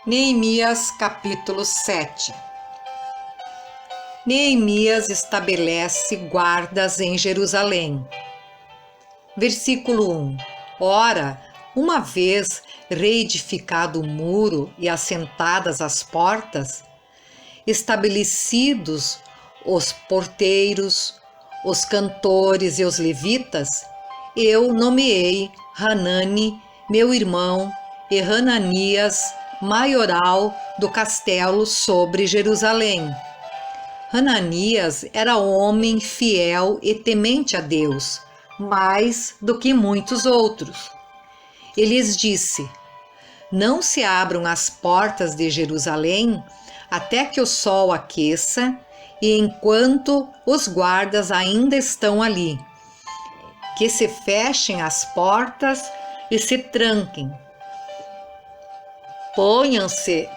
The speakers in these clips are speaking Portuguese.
Neemias capítulo 7. Neemias estabelece guardas em Jerusalém. Versículo 1. Ora, uma vez reedificado o muro e assentadas as portas, estabelecidos os porteiros, os cantores e os levitas, eu nomeei Hanani, meu irmão, e Hananias, maioral do castelo sobre Jerusalém. Hananias era homem fiel e temente a Deus, mais do que muitos outros. Ele lhes disse: não se abram as portas de Jerusalém até que o sol aqueça e enquanto os guardas ainda estão ali. Que se fechem as portas e se tranquem.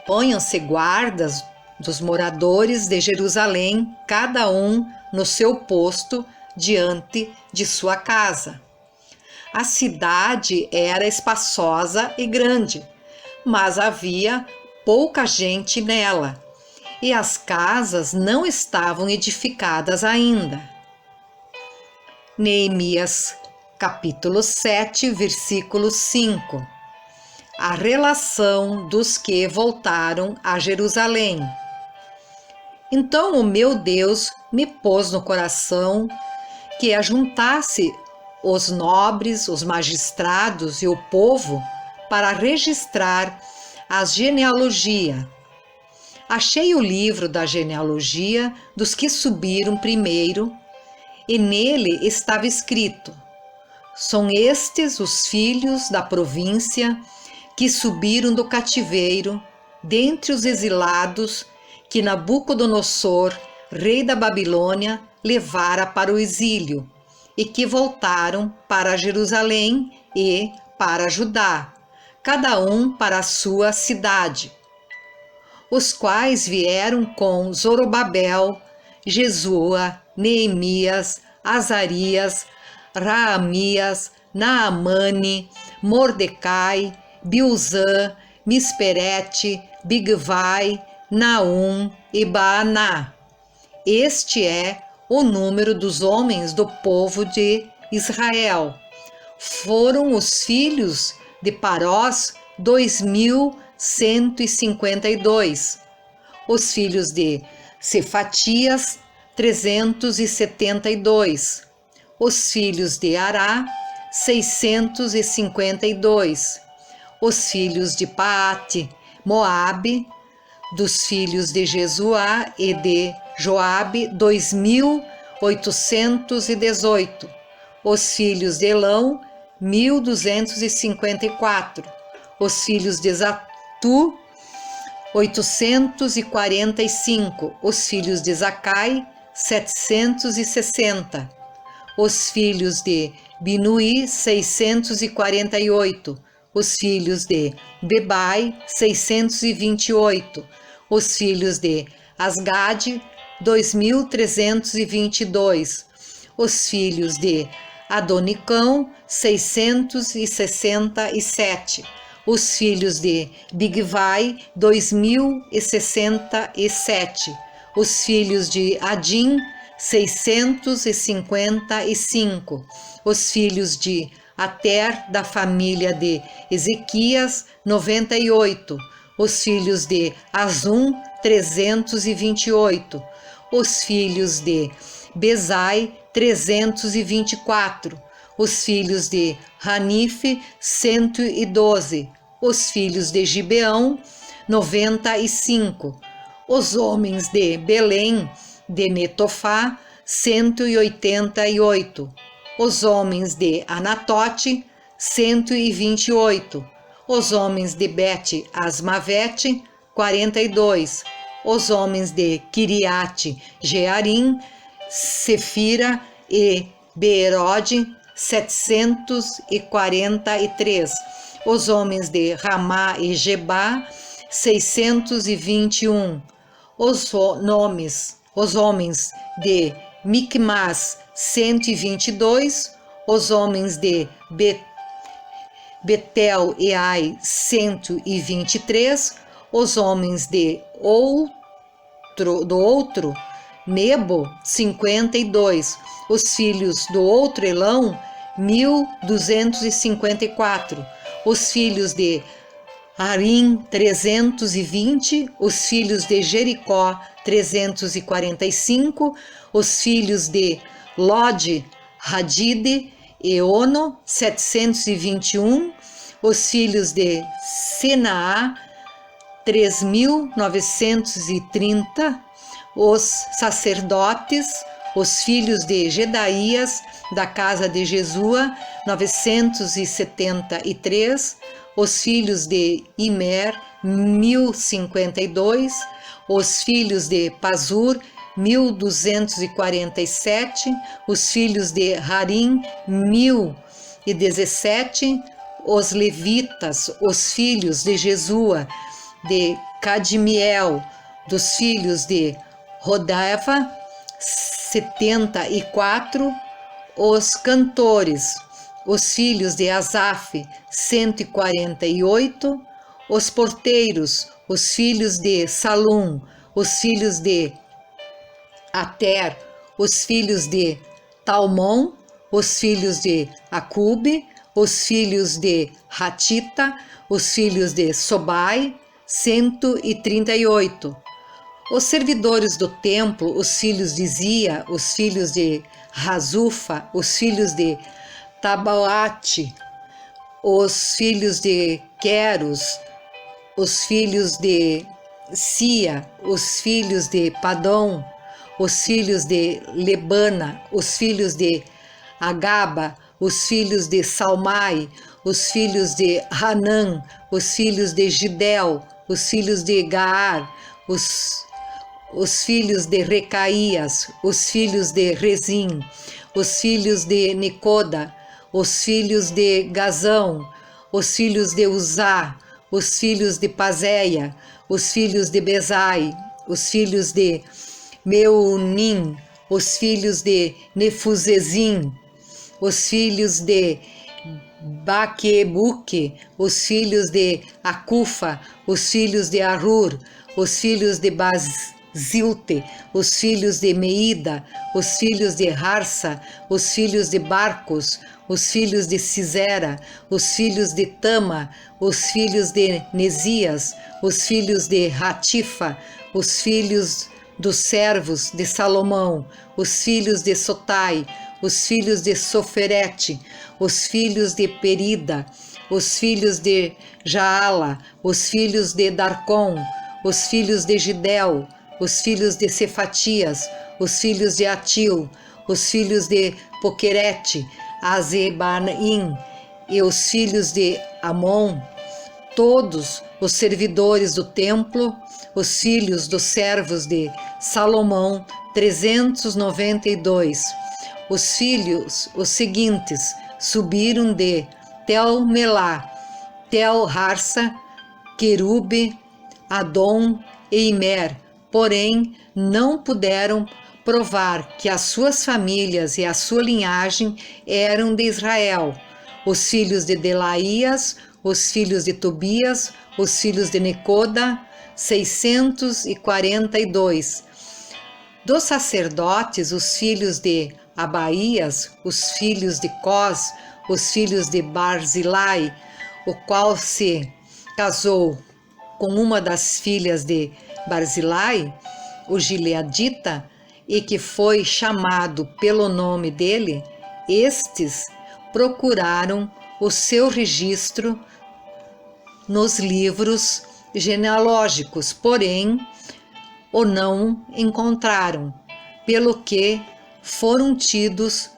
Ponham-se guardas dos moradores de Jerusalém, cada um no seu posto diante de sua casa. A cidade era espaçosa e grande, mas havia pouca gente nela, e as casas não estavam edificadas ainda. Neemias, capítulo 7, versículo 5. A relação dos que voltaram a Jerusalém. Então o meu Deus me pôs no coração que ajuntasse os nobres, os magistrados e o povo para registrar as genealogias. Achei o livro da genealogia dos que subiram primeiro e nele estava escrito: são estes os filhos da província que subiram do cativeiro, dentre os exilados que Nabucodonosor, rei da Babilônia, levara para o exílio, e que voltaram para Jerusalém e para Judá, cada um para a sua cidade, os quais vieram com Zorobabel, Jesua, Neemias, Azarias, Raamias, Naamane, Mordecai, Bilzã, Misperete, Bigvai, Naum e Baaná. Este é o número dos homens do povo de Israel. Foram os filhos de Parós 2.152. Os filhos de Cefatias 372. Os filhos de Ará 652. Os filhos de Paate, Moabe, dos filhos de Jesuá e de Joabe, 2.818. Os filhos de Elão, 1.254. Os filhos de Zatu, 845. Os filhos de Zacai, 760. Os filhos de Binuí, 648. Os filhos de Bebai, 628. Os filhos de Asgade, 2.322. Os filhos de Adonicão, 667. Os filhos de Bigvai, 2.067. Os filhos de Adim, 655. Os filhos de Ater, da família de Ezequias, 98. Os filhos de Azum, 328. Os filhos de Bezai, 324. Os filhos de Hanife, 112. Os filhos de Gibeão, 95. Os homens de Belém, de Netofá, 188. Os homens de Anatote, 128. Os homens de Bet-Asmavete, 42. Os homens de Kiriate Jearim, Sefira e Beerode, 743. Os homens de Ramá e Gebá, 621. Os homens de Micmas, 122, os homens de Betel e Ai, 123, os homens do outro Nebo, 52, os filhos do outro Elão, 1.254, os filhos de Arim, 320, os filhos de Jericó, 345, os filhos de Lode, Hadide e Ono, 721, os filhos de Senaá, 3.930, os sacerdotes, os filhos de Gedaías, da casa de Jesua, 973, os filhos de Imer, 1052, os filhos de Pazur, 1247, os filhos de Harim, 1017, os levitas, os filhos de Jesua, de Cadmiel, dos filhos de Rodava, 74, os cantores, os filhos de Asaf, 148, os porteiros, os filhos de Salum, os filhos de Ater, os filhos de Talmon, os filhos de Acube, os filhos de Hatita, os filhos de Sobai, 138. Os servidores do templo, os filhos de Zia, os filhos de Razufa, os filhos de Tabaate, os filhos de Queros, os filhos de Sia, os filhos de Padom, os filhos de Lebana, os filhos de Agaba, os filhos de Salmai, os filhos de Hanã, os filhos de Gidel, os filhos de Gaar, os filhos de Recaías, os filhos de Rezim, os filhos de Necoda, os filhos de Gazão, os filhos de Uzá, os filhos de Pazéia, os filhos de Bezai, os filhos de Meunim, os filhos de Nefuzezim, os filhos de Baquebuque, os filhos de Acufa, os filhos de Arur, os filhos de Bazilte, os filhos de Meida, os filhos de Harsa, os filhos de Barcos, os filhos de Cisera, os filhos de Tama, os filhos de Nesias, os filhos de Ratifa, os filhos dos servos de Salomão, os filhos de Sotai, os filhos de Soferete, os filhos de Perida, os filhos de Jaala, os filhos de Darcon, os filhos de Gidel, os filhos de Cefatias, os filhos de Atil, os filhos de Poquerete, Azebaim e os filhos de Amon, todos os servidores do templo, os filhos dos servos de Salomão, 392. Os filhos, os seguintes, subiram de Tel-Melá, Tel-Harsa, Querube, Adom e Imer, porém não puderam provar que as suas famílias e a sua linhagem eram de Israel. Os filhos de Delaías, os filhos de Tobias, os filhos de Necoda, 642. Dos sacerdotes, os filhos de Abaías, os filhos de Cós, os filhos de Barzilai, o qual se casou com uma das filhas de Barzilai, o gileadita, e que foi chamado pelo nome dele, estes procuraram o seu registro nos livros genealógicos, porém o não encontraram, pelo que foram tidos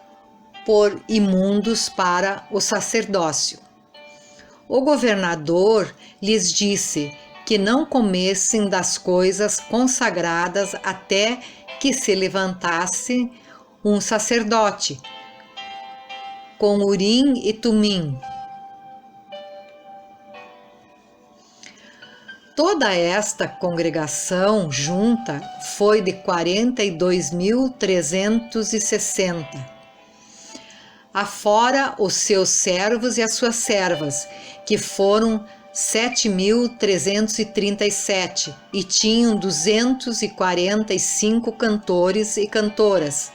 por imundos para o sacerdócio. O governador lhes disse que não comessem das coisas consagradas até que se levantasse um sacerdote com Urim e Tumim. Toda esta congregação junta foi de 42.360. Afora os seus servos e as suas servas, que foram 7.337 e tinham 245 cantores e cantoras.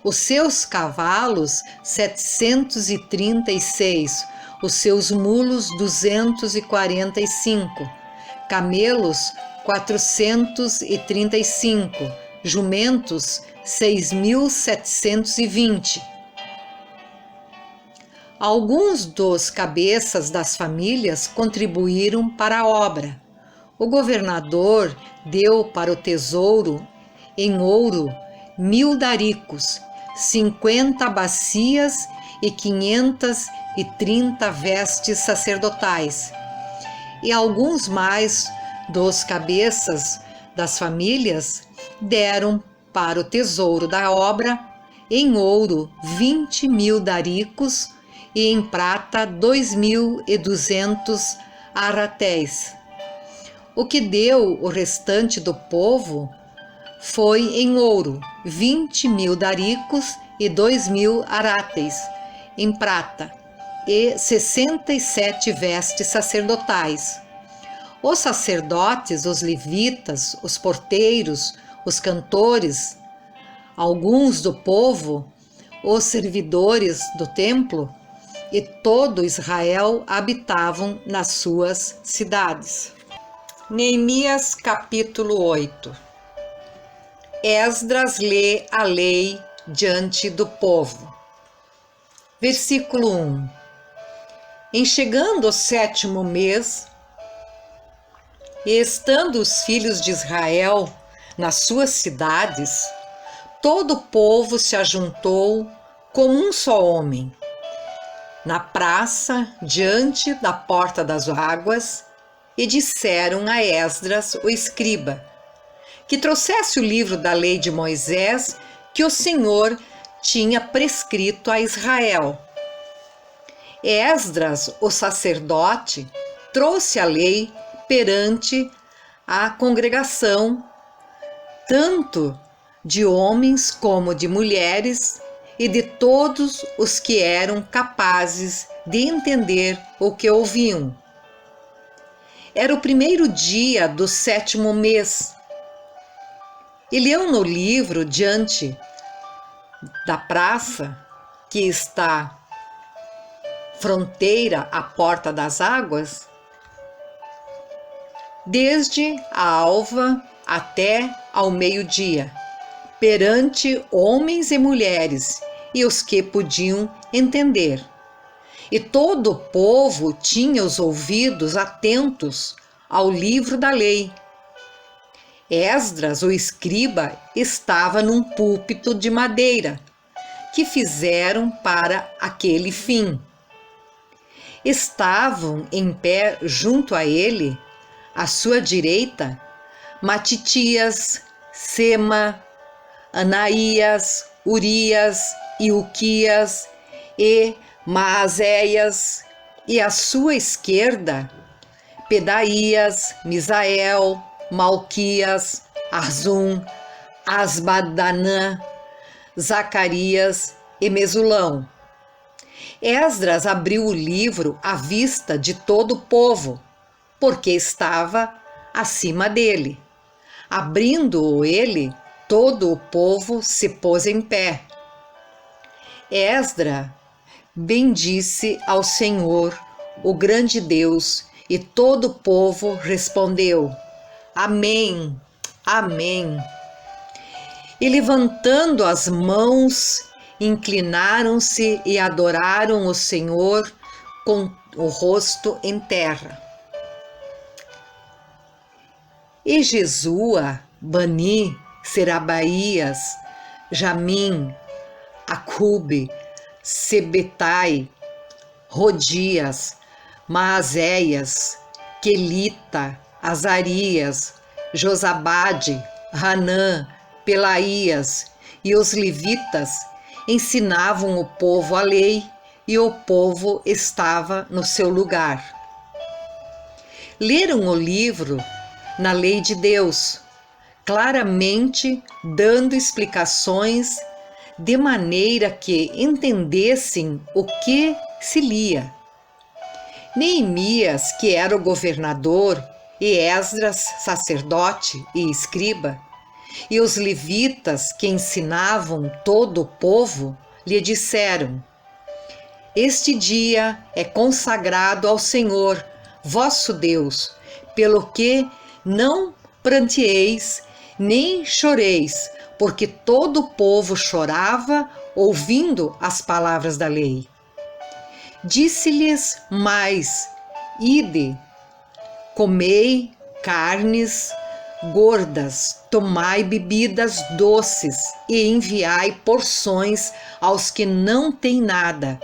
Os seus cavalos, 736, os seus mulos, 245, camelos, 435, jumentos, 6.720. Alguns dos cabeças das famílias contribuíram para a obra. O governador deu para o tesouro em ouro 1.000 daricos, 50 bacias e 530 vestes sacerdotais. E alguns mais dos cabeças das famílias deram para o tesouro da obra em ouro 20.000 daricos e em prata 2.200 arratéis. O que deu o restante do povo foi em ouro 20.000 daricos e 2.000 arates, em prata, e 67 vestes sacerdotais. Os sacerdotes, os levitas, os porteiros, os cantores, alguns do povo, os servidores do templo e todo Israel habitavam nas suas cidades. Neemias capítulo 8. Esdras lê a lei diante do povo. Versículo 1. Em chegando o 7º mês, e estando os filhos de Israel nas suas cidades, todo o povo se ajuntou como um só homem, na praça, diante da porta das águas, e disseram a Esdras, o escriba, que trouxesse o livro da lei de Moisés que o Senhor tinha prescrito a Israel. Esdras, o sacerdote, trouxe a lei perante a congregação, tanto de homens como de mulheres, e de todos os que eram capazes de entender o que ouviam. Era o 1º dia do 7º mês. E leu no livro diante da praça, que está fronteira à porta das águas, desde a alva até ao meio-dia, perante homens e mulheres e os que podiam entender. E todo o povo tinha os ouvidos atentos ao livro da lei. Esdras, o escriba, estava num púlpito de madeira, que fizeram para aquele fim. Estavam em pé junto a ele, à sua direita, Matitias, Sema, Anaías, Urias, Ilquias e Maazéias, e à sua esquerda, Pedaías, Misael, Malquias, Arzum, Asbadanã, Zacarias e Mesulão. Esdras abriu o livro à vista de todo o povo, porque estava acima dele. Abrindo-o ele, todo o povo se pôs em pé. Esdras bendisse ao Senhor, o grande Deus, e todo o povo respondeu: Amém, Amém. E levantando as mãos, inclinaram-se e adoraram o Senhor com o rosto em terra. E Jesua, Bani, Serabaías, Jamim, Acube, Sebetai, Rodias, Maazéias, Quelita, Azarias, Josabade, Hanã, Pelaías e os levitas ensinavam o povo a lei, e o povo estava no seu lugar. Leram o livro na lei de Deus, claramente dando explicações de maneira que entendessem o que se lia. Neemias, que era o governador, e Esdras, sacerdote e escriba, e os levitas que ensinavam todo o povo, lhe disseram: Este dia é consagrado ao Senhor, vosso Deus, pelo que não pranteeis, nem choreis, porque todo o povo chorava ouvindo as palavras da lei. Disse-lhes mais: Ide, comei carnes gordas, tomai bebidas doces e enviai porções aos que não têm nada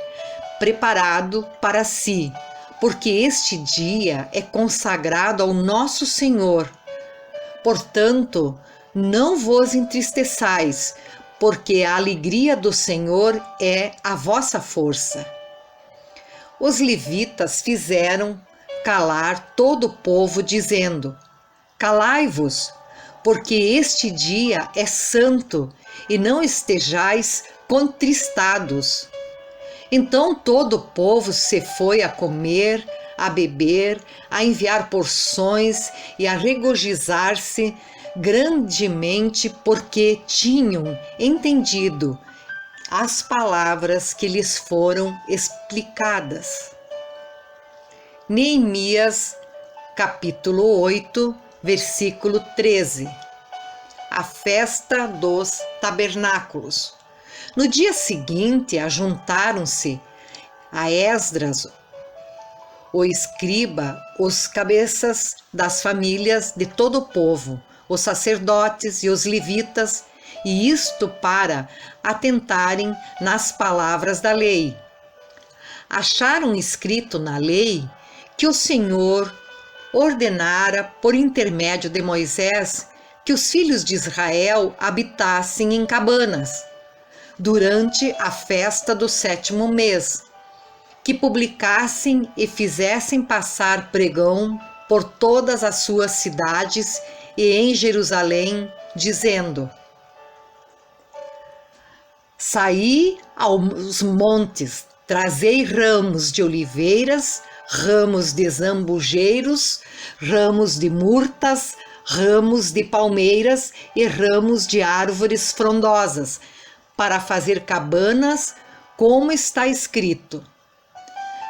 preparado para si, porque este dia é consagrado ao nosso Senhor. Portanto, não vos entristeçais, porque a alegria do Senhor é a vossa força. Os levitas fizeram calar todo o povo, dizendo: Calai-vos, porque este dia é santo, e não estejais contristados. Então todo o povo se foi a comer, a beber, a enviar porções e a regozijar-se grandemente, porque tinham entendido as palavras que lhes foram explicadas. Neemias, capítulo 8, versículo 13. A festa dos tabernáculos. No dia seguinte, ajuntaram-se a Esdras, o escriba, os cabeças das famílias de todo o povo, os sacerdotes e os levitas, e isto para atentarem nas palavras da lei. Acharam escrito na lei que o Senhor ordenara por intermédio de Moisés que os filhos de Israel habitassem em cabanas durante a festa do 7º mês, que publicassem e fizessem passar pregão por todas as suas cidades e em Jerusalém, dizendo: Saí aos montes, trazei ramos de oliveiras, ramos de zambujeiros, ramos de murtas, ramos de palmeiras e ramos de árvores frondosas, para fazer cabanas, como está escrito.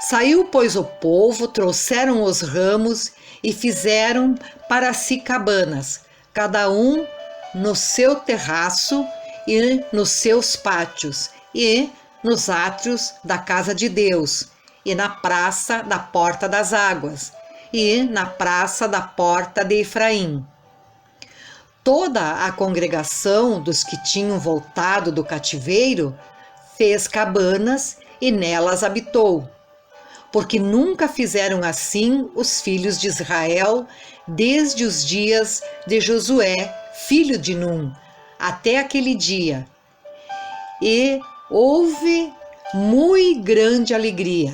Saiu, pois, o povo, trouxeram os ramos e fizeram para si cabanas, cada um no seu terraço e nos seus pátios, e nos átrios da casa de Deus, e na praça da porta das águas, e na praça da porta de Efraim. Toda a congregação dos que tinham voltado do cativeiro fez cabanas e nelas habitou, porque nunca fizeram assim os filhos de Israel desde os dias de Josué, filho de Num, até aquele dia. E houve muito grande alegria.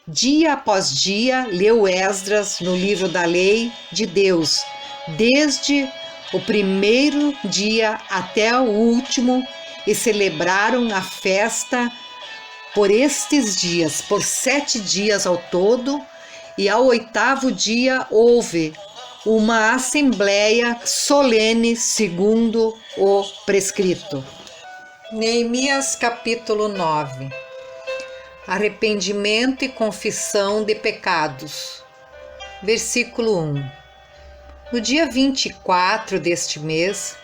Dia após dia, leu Esdras no livro da lei de Deus, desde o primeiro dia até o último, e celebraram a festa por estes dias, por 7 dias ao todo, e ao 8º dia houve uma assembleia solene segundo o prescrito. Neemias capítulo 9. Arrependimento e confissão de pecados. Versículo 1. No dia 24 deste mês,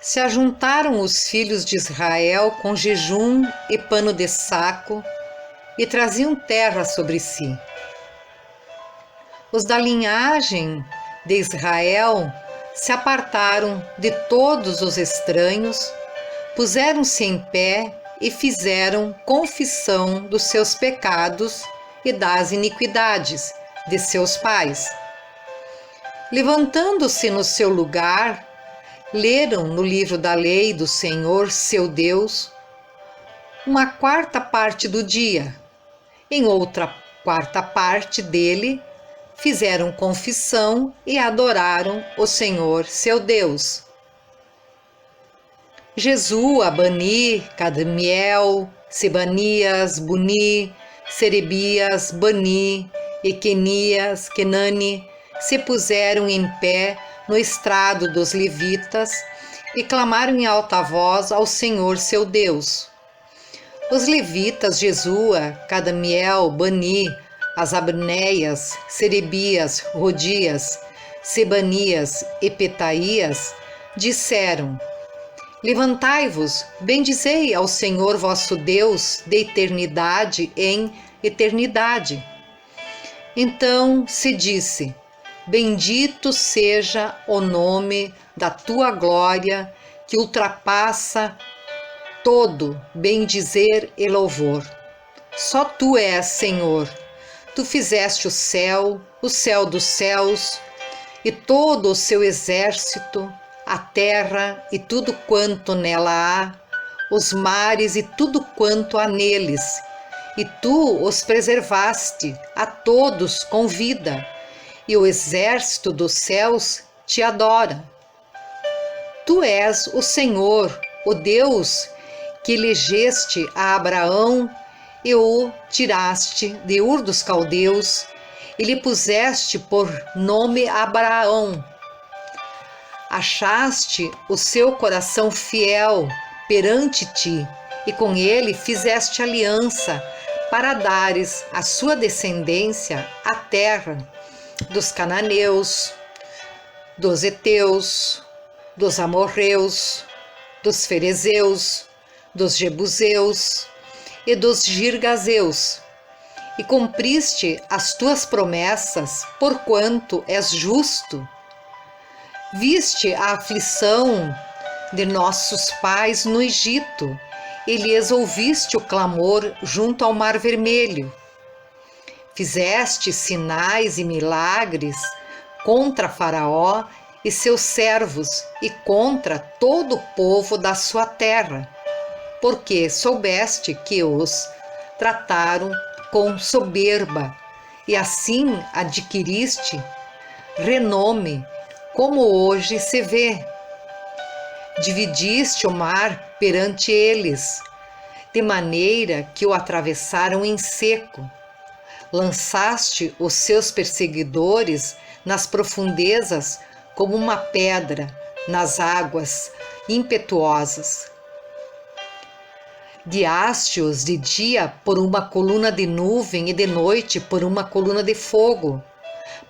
se ajuntaram os filhos de Israel com jejum e pano de saco e traziam terra sobre si. Os da linhagem de Israel se apartaram de todos os estranhos, puseram-se em pé e fizeram confissão dos seus pecados e das iniquidades de seus pais. Levantando-se no seu lugar, leram no livro da lei do Senhor, seu Deus, uma quarta parte do dia. Em outra quarta parte dele, fizeram confissão e adoraram o Senhor, seu Deus. Jesua, Bani, Cadmiel, Sebanias, Buni, Serebias, Bani e Kenani se puseram em pé no estrado dos levitas e clamaram em alta voz ao Senhor seu Deus. Os levitas Jesua, Cadmiel, Bani, as Abneias, Serebias, Rodias, Sebanias e Petaías disseram: Levantai-vos, bendizei ao Senhor vosso Deus de eternidade em eternidade. Então se disse: Bendito seja o nome da tua glória, que ultrapassa todo bendizer e louvor. Só tu és Senhor. Tu fizeste o céu dos céus, e todo o seu exército, a terra e tudo quanto nela há, os mares e tudo quanto há neles, e tu os preservaste a todos com vida, e o exército dos céus te adora. Tu és o Senhor, o Deus que elegeste a Abraão e o tiraste de Ur dos Caldeus e lhe puseste por nome Abraão. Achaste o seu coração fiel perante ti e com ele fizeste aliança para dares à sua descendência a terra dos cananeus, dos heteus, dos amorreus, dos ferezeus, dos jebuseus e dos girgazeus, e cumpriste as tuas promessas, porquanto és justo. Viste a aflição de nossos pais no Egito, e lhes ouviste o clamor junto ao Mar Vermelho. Fizeste sinais e milagres contra Faraó e seus servos e contra todo o povo da sua terra, porque soubeste que os trataram com soberba, e assim adquiriste renome, como hoje se vê. Dividiste o mar perante eles, de maneira que o atravessaram em seco. Lançaste os seus perseguidores nas profundezas como uma pedra nas águas impetuosas. Guiaste-os de dia por uma coluna de nuvem e de noite por uma coluna de fogo,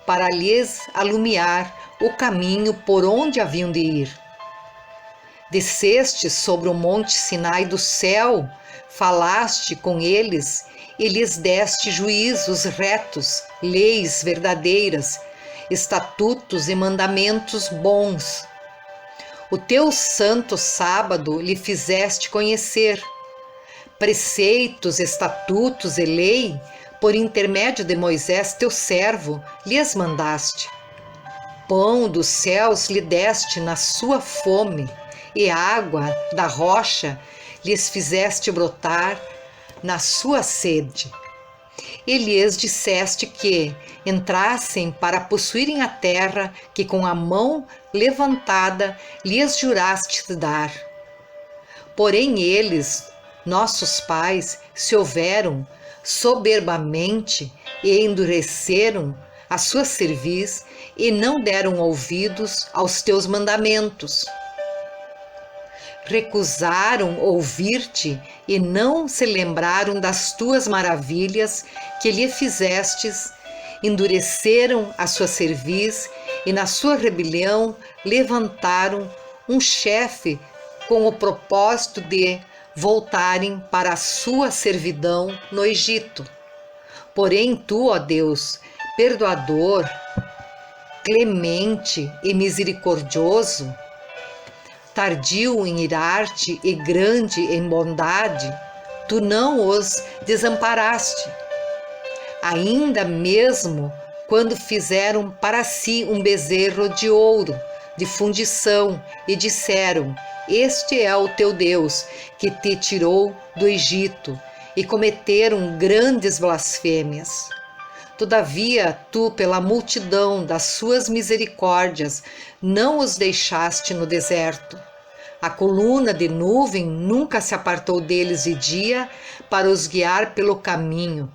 para lhes alumiar o caminho por onde haviam de ir. Desceste sobre o monte Sinai do céu, falaste com eles e lhes deste juízos retos, leis verdadeiras, estatutos e mandamentos bons. O teu santo sábado lhe fizeste conhecer. Preceitos, estatutos e lei, por intermédio de Moisés, teu servo, lhes mandaste. Pão dos céus lhe deste na sua fome, e água da rocha lhes fizeste brotar na sua sede. E lhes disseste que entrassem para possuírem a terra que com a mão levantada lhes juraste dar. Porém eles, nossos pais, se houveram soberbamente e endureceram a sua cerviz e não deram ouvidos aos teus mandamentos. Recusaram ouvir-te e não se lembraram das tuas maravilhas que lhe fizestes, endureceram a sua cerviz e na sua rebelião levantaram um chefe com o propósito de voltarem para a sua servidão no Egito. Porém tu, ó Deus, perdoador, clemente e misericordioso, tardio em irar-te e grande em bondade, tu não os desamparaste. Ainda mesmo quando fizeram para si um bezerro de ouro, de fundição, e disseram: Este é o teu Deus, que te tirou do Egito, e cometeram grandes blasfêmias. Todavia, tu, pela multidão das suas misericórdias, não os deixaste no deserto. A coluna de nuvem nunca se apartou deles de dia para os guiar pelo caminho,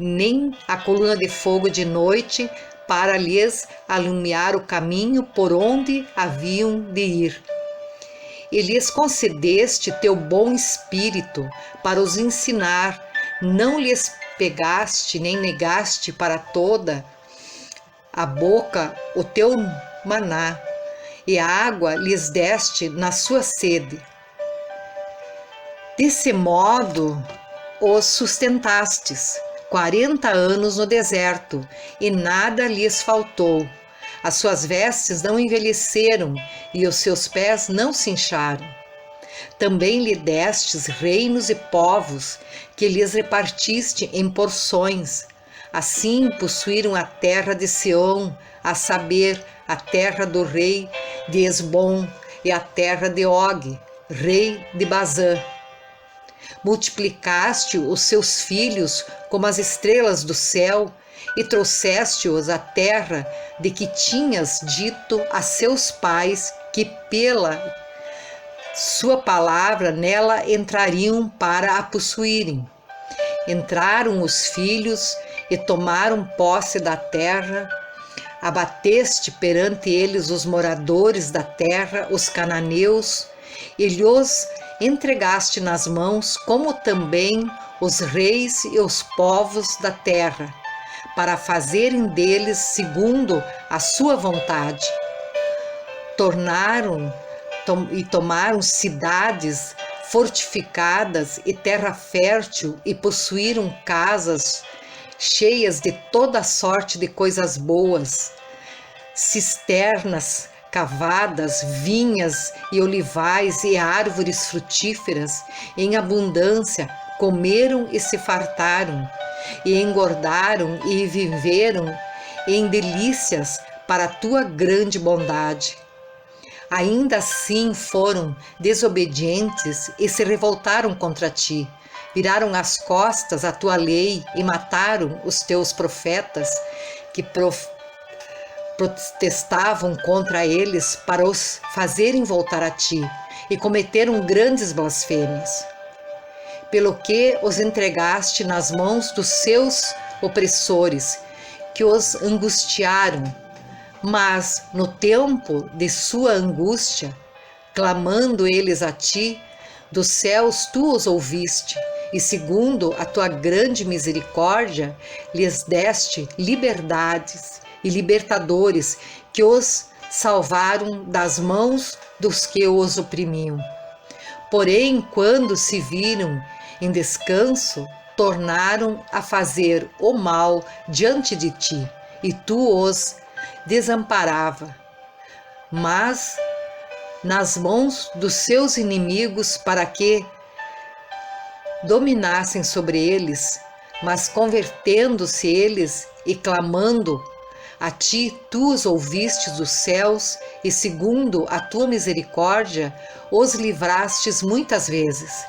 nem a coluna de fogo de noite, para lhes alumiar o caminho por onde haviam de ir. E lhes concedeste teu bom espírito para os ensinar, não lhes pegaste nem negaste para toda a boca o teu maná, e a água lhes deste na sua sede. Desse modo os sustentastes 40 anos no deserto, e nada lhes faltou. As suas vestes não envelheceram, e os seus pés não se incharam. Também lhe destes reinos e povos, que lhes repartiste em porções. Assim possuíram a terra de Sião, a saber, a terra do rei de Esbom e a terra de Og, rei de Bazã. Multiplicaste os seus filhos como as estrelas do céu, e trouxeste-os à terra de que tinhas dito a seus pais que pela sua palavra nela entrariam para a possuírem. Entraram os filhos e tomaram posse da terra. Abateste perante eles os moradores da terra, os cananeus, e lhos entregaste nas mãos, como também os reis e os povos da terra, para fazerem deles segundo a sua vontade. Tomaram cidades fortificadas e terra fértil, e possuíram casas cheias de toda sorte de coisas boas, cisternas cavadas, vinhas e olivais e árvores frutíferas em abundância. Comeram e se fartaram, e engordaram e viveram em delícias para a tua grande bondade. Ainda assim foram desobedientes e se revoltaram contra ti. Viraram as costas à tua lei e mataram os teus profetas que protestavam contra eles para os fazerem voltar a ti, e cometeram grandes blasfêmias. Pelo que os entregaste nas mãos dos seus opressores, que os angustiaram. Mas no tempo de sua angústia, clamando eles a ti, dos céus tu os ouviste, e segundo a tua grande misericórdia, lhes deste liberdades e libertadores, que os salvaram das mãos dos que os oprimiam. Porém, quando se viram em descanso, tornaram a fazer o mal diante de ti, e tu os desamparava, mas nas mãos dos seus inimigos, para que dominassem sobre eles. Mas convertendo-se eles e clamando a ti, tu os ouvistes dos céus, e segundo a tua misericórdia os livrastes muitas vezes.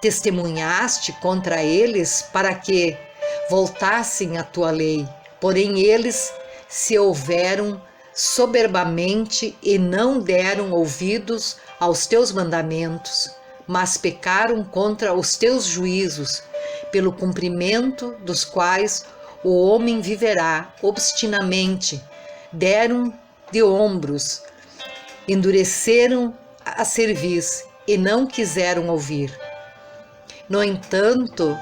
Testemunhaste contra eles para que voltassem à tua lei, porém eles se houveram soberbamente e não deram ouvidos aos teus mandamentos, mas pecaram contra os teus juízos, pelo cumprimento dos quais o homem viverá obstinamente. Deram de ombros, endureceram a cerviz e não quiseram ouvir. No entanto,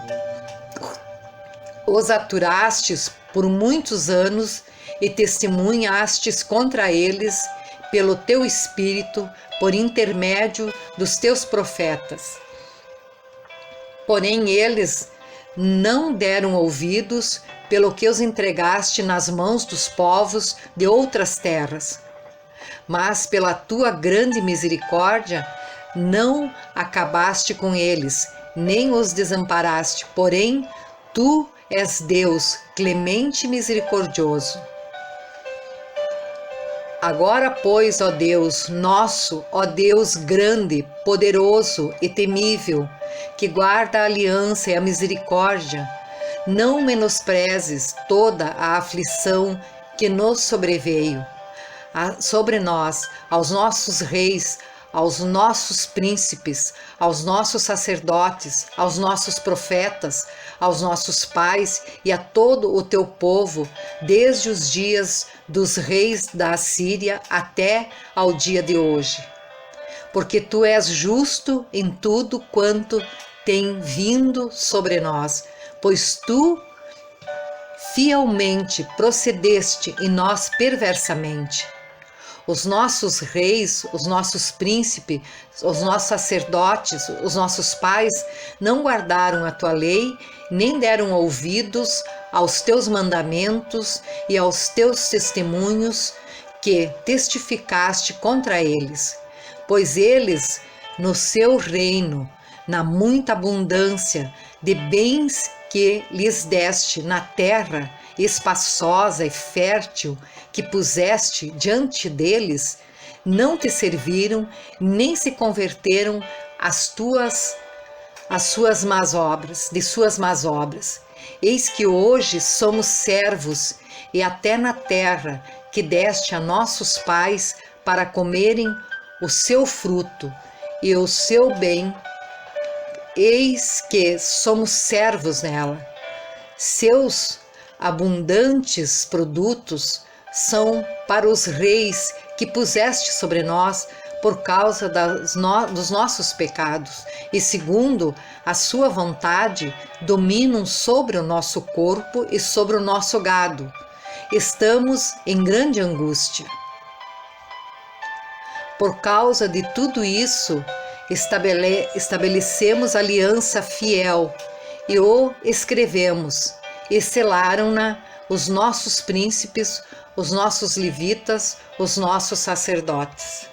os aturastes por muitos anos e testemunhastes contra eles pelo teu Espírito, por intermédio dos teus profetas. Porém, eles não deram ouvidos, pelo que os entregaste nas mãos dos povos de outras terras. Mas pela tua grande misericórdia não acabaste com eles, nem os desamparaste, porém tu és Deus clemente e misericordioso. Agora, pois, ó Deus nosso, ó Deus grande, poderoso e temível, que guarda a aliança e a misericórdia, não menosprezes toda a aflição que nos sobreveio, sobre nós, aos nossos reis, aos nossos príncipes, aos nossos sacerdotes, aos nossos profetas, aos nossos pais e a todo o teu povo, desde os dias dos reis da Assíria até ao dia de hoje. Porque tu és justo em tudo quanto tem vindo sobre nós, pois tu fielmente procedeste e nós perversamente. Os nossos reis, os nossos príncipes, os nossos sacerdotes, os nossos pais não guardaram a tua lei, nem deram ouvidos aos teus mandamentos e aos teus testemunhos que testificaste contra eles. Pois eles, no seu reino, na muita abundância de bens que lhes deste na terra espaçosa e fértil que puseste diante deles, não te serviram, nem se converteram às suas más obras, de suas más obras. Eis que hoje somos servos, e até na terra que deste a nossos pais para comerem o seu fruto e o seu bem, eis que somos servos nela. Seus abundantes produtos são para os reis que puseste sobre nós por causa dos nossos pecados, e segundo a sua vontade dominam sobre o nosso corpo e sobre o nosso gado. Estamos em grande angústia. Por causa de tudo isso, estabelecemos aliança fiel e o escrevemos, e selaram-na os nossos príncipes, os nossos levitas, os nossos sacerdotes.